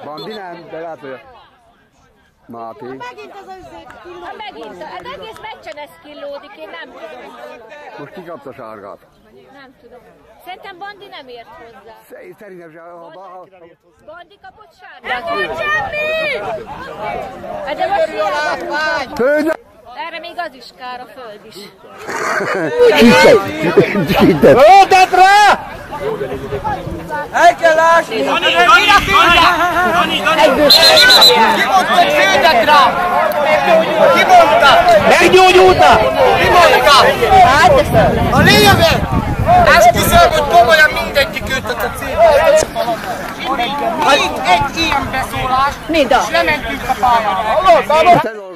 Bandi nem, de lehet, hogy Máté. Megint az killódik. Hát megint, hát egész meccsen ez killódik, én nem tudom. Most ki kapta sárgát? Nem tudom. Szerintem Bandi nem ért hozzá. Szerintem se. Bandi kapott sárgát. Nem volt semmi! De most Főnök! erre még az is kár, a föld is. Csítet! Öltet rá! El kell ásni! Dani! Ki mondta, hogy földet rá? Ki mondta? Meggyógyulta? Ki mondta? A lényeg! Esküszöm, hogy komolyan mindegyik őtet a céget. Még egy ilyen beszólás, és lementünk a pályára.